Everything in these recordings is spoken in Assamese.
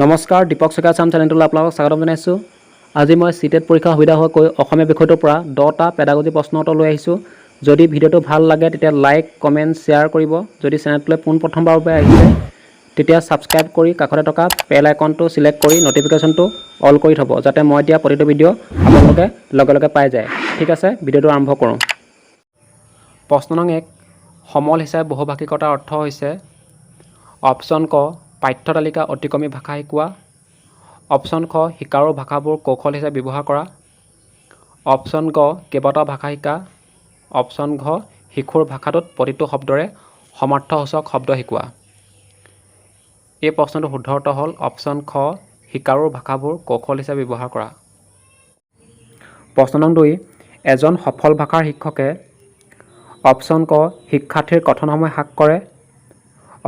নমস্কাৰ, দীপক চকা চাম চেনেলটোলৈ আপোনালোকক স্বাগতম জনাইছোঁ। আজি মই চিটেট পৰীক্ষা সুবিধা হোৱাকৈ অসমীয়া বিষয়টোৰ পৰা 10টা পেডাগজি প্ৰশ্ন উত্তৰ লৈ আহিছোঁ। যদি ভিডিঅ'টো ভাল লাগে তেতিয়া লাইক, কমেণ্ট, শ্বেয়াৰ কৰিব। যদি চেনেলটোলৈ পোনপ্ৰথমবাৰৰ বাবে আহিছে তেতিয়া ছাবস্ক্ৰাইব কৰি কাষতে থকা বেল আইকনটো ছিলেক্ট কৰি নটিফিকেশ্যনটো অল কৰি থ'ব, যাতে মই দিয়া প্ৰতিটো ভিডিঅ' আপোনালোকে লগে লগে পাই যায়। ঠিক আছে, ভিডিঅ'টো আৰম্ভ কৰোঁ। প্ৰশ্ন নং 1, সমল হিচাপে বহুভাষিকতাৰ অৰ্থ হৈছে অপশ্যন ক পাঠ্য তালিকা অতিক্ৰমী ভাষা শিকোৱা, অপশ্যন খ শিকাৰু ভাষাবোৰ কৌশল হিচাপে ব্যৱহাৰ কৰা, অপশ্যন গ কেইবাটাও ভাষা শিকা, অপশ্যন ঘ শিশুৰ ভাষাটোত প্ৰতিটো শব্দৰে সমাৰ্থসূচক শব্দ শিকোৱা। এই প্ৰশ্নটোৰ শুদ্ধ উত্তৰ হ'ল অপশ্যন খ শিকাৰুৰ ভাষাবোৰ কৌশল হিচাপে ব্যৱহাৰ কৰা। প্ৰশ্ন নং 2, এজন সফল ভাষাৰ শিক্ষকে অপশ্যন ক শিক্ষাৰ্থীৰ কথন সময় হ্ৰাস কৰে,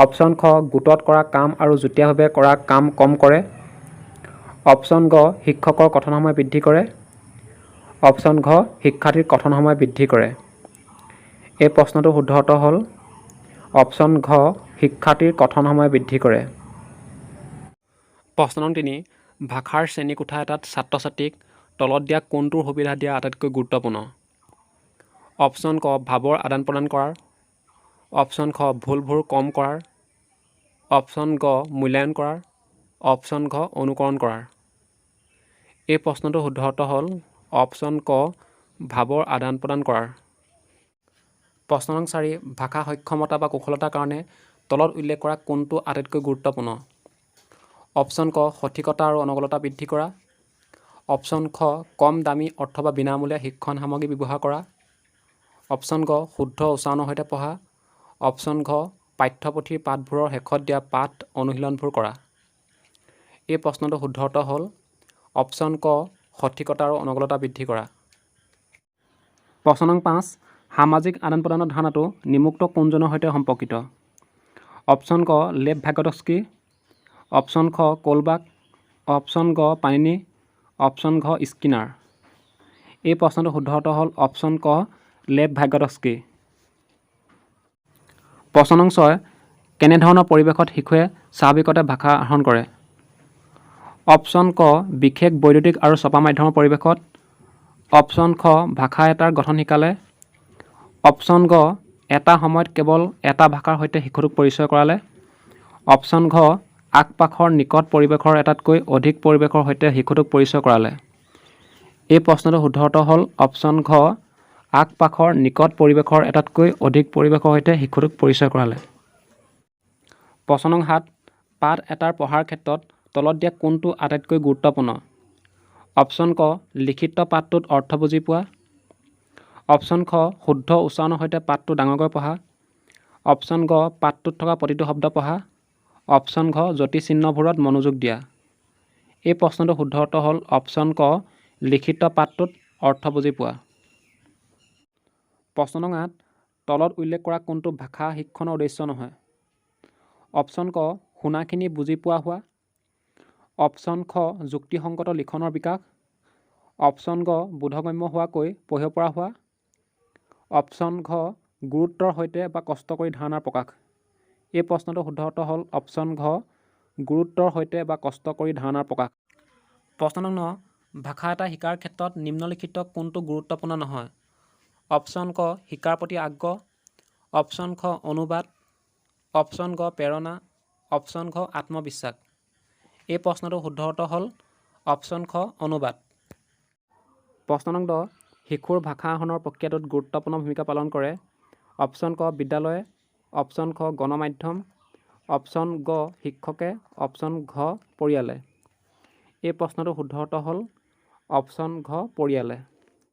অপশ্যন খ গোটত কৰা কাম আৰু যুটীয়াভাৱে কৰা কাম কম কৰে, অপশ্যন গ শিক্ষকৰ কথন সময় বৃদ্ধি কৰে, অপশ্যন ঘ শিক্ষাৰ্থীৰ কথন সময় বৃদ্ধি কৰে। এই প্ৰশ্নটোৰ শুদ্ধ উত্তৰ হ'ল অপশ্যন ঘ শিক্ষাৰ্থীৰ কথন সময় বৃদ্ধি কৰে। প্ৰশ্ন নং 3, ভাষাৰ শ্ৰেণীকোঠা এটাত ছাত্ৰ ছাত্ৰীক তলত দিয়া কোনটোৰ সুবিধা দিয়া আটাইতকৈ গুৰুত্বপূৰ্ণ? অপশ্যন ক ভাৱৰ আদান প্ৰদান কৰাৰ, অপশ্যন খ ভুলবোৰ কম কৰাৰ, অপশ্যন গ মূল্যায়ন কৰাৰ, অপশ্যন ঘ অনুকৰণ কৰাৰ। এই প্ৰশ্নটোৰ শুদ্ধ উত্তৰ হ'ল অপশ্যন ক ভাৱৰ আদান প্ৰদান কৰাৰ। প্ৰশ্ন নং 4, ভাষা সক্ষমতা বা কুশলতাৰ কাৰণে তলত উল্লেখ কৰা কোনটো আটাইতকৈ গুৰুত্বপূৰ্ণ? অপশ্যন ক সঠিকতা আৰু অনৰ্গলতা বৃদ্ধি কৰা, অপশ্যন খ কম দামী অথবা বিনামূলীয়া শিক্ষণ সামগ্ৰী ব্যৱহাৰ কৰা, অপশ্যন গ শুদ্ধ উচ্চাৰণৰ সৈতে পঢ়া, অপশ্যন ঘ পাঠ্যপুথিৰ পাঠবোৰৰ শেষত দিয়া পাঠ অনুশীলনবোৰ কৰা। এই প্ৰশ্নটোৰ শুদ্ধ উত্তৰ হ'ল অপশ্যন ক সঠিকতা আৰু অনৰ্গলতা বৃদ্ধি কৰা। প্ৰশ্ন নং 5, সামাজিক আদান প্ৰদানৰ ধাৰণাটো নিম্নোক্ত কোনজনৰ সৈতে সম্পৰ্কিত? অপশ্যন ক লেভ ভাগোটস্কি, অপশ্যন খ কোলবাক, অপশ্যন গ পাণিনি, অপশ্যন ঘ স্কিনাৰ। এই প্ৰশ্নটোৰ শুদ্ধ উত্তৰ হ'ল অপশ্যন ক লেভ ভাগোটস্কি। প্ৰশ্ন নং 6, কেনেধৰণৰ পৰিৱেশত শিশুৱে স্বাভাৱিকতে ভাষা আহৰণ কৰে? অপশ্যন ক বিশেষ বৈদ্যুতিক আৰু ছপা মাধ্যমৰ পৰিৱেশত, অপশ্যন খ ভাষা এটাৰ গঠন শিকালে, অপশ্যন গ এটা সময়ত কেৱল এটা ভাষাৰ সৈতে শিশুটোক পৰিচয় কৰালে, অপশ্যন ঘ আশপাশৰ নিকট পৰিৱেশৰ এটাতকৈ অধিক পৰিৱেশৰ সৈতে শিশুটোক পৰিচয় কৰালে। এই প্ৰশ্নটোৰ শুদ্ধ উত্তৰ হ'ল অপশ্যন ঘ আশপাশৰ নিকট পৰিৱেশৰ এটাতকৈ অধিক পৰিৱেশৰ সৈতে শিশুটোক পৰিচয় কৰালে। প্ৰশ্ন নং 7, পাঠ এটাৰ পঢ়াৰ ক্ষেত্ৰত তলত দিয়া কোনটো আটাইতকৈ গুৰুত্বপূৰ্ণ? অপশ্যন ক লিখিত পাঠটোত অৰ্থ বুজি পোৱা, অপশ্যন খ শুদ্ধ উচ্চাৰণৰ সৈতে পাঠটো ডাঙৰকৈ পঢ়া, অপশ্যন গ পাঠটোত থকা প্ৰতিটো শব্দ পঢ়া, অপশ্যন ঘ জ্যোতিচিহ্নবোৰত মনোযোগ দিয়া। এই প্ৰশ্নটোৰ শুদ্ধ উত্তৰ হ'ল অপশ্যন ক লিখিত পাঠটোত অৰ্থ বুজি পোৱা। প্ৰশ্ন নং 8, তলত উল্লেখ কৰা কোনটো ভাষা শিক্ষণৰ উদ্দেশ্য নহয়? অপশ্যন ক শুনাখিনি বুজি পোৱা হোৱা, অপশ্যন খ যুক্তিসংগত লিখনৰ বিকাশ, অপশ্যন গ বোধগম্য হোৱাকৈ পঢ়িব পৰা হোৱা, অপশ্যন ঘ গুৰুত্বৰ সৈতে বা কষ্ট কৰি ধাৰণাৰ প্ৰকাশ। এই প্ৰশ্নটোৰ শুদ্ধ উত্তৰ হ'ল অপশ্যন ঘ গুৰুত্বৰ সৈতে বা কষ্ট কৰি ধাৰণাৰ প্ৰকাশ। প্ৰশ্ন নং 9, ভাষা এটা শিকাৰ ক্ষেত্ৰত নিম্নলিখিত কোনটো গুৰুত্বপূৰ্ণ নহয়? অপশ্যন ক শিকাৰ প্ৰতি আগ্ৰহ, অপশ্যন খ অনুবাদ, অপশ্যন গ প্ৰেৰণা, অপশ্যন ঘ আত্মবিশ্বাস। এই প্ৰশ্নটোৰ শুদ্ধ উত্তৰ হ'ল অপশ্যন খ অনুবাদ। প্ৰশ্ন নং 10, শিশুৰ ভাষা আহৰণৰ প্ৰক্ৰিয়াটোত গুৰুত্বপূৰ্ণ ভূমিকা পালন কৰে। অপশ্যন ক বিদ্যালয়ে, অপশ্যন খ গণমাধ্যম, অপশ্যন গ শিক্ষকে, অপশ্যন ঘ পৰিয়ালে। এই প্ৰশ্নটোৰ শুদ্ধ উত্তৰ হ'ল অপশ্যন ঘ পৰিয়ালে।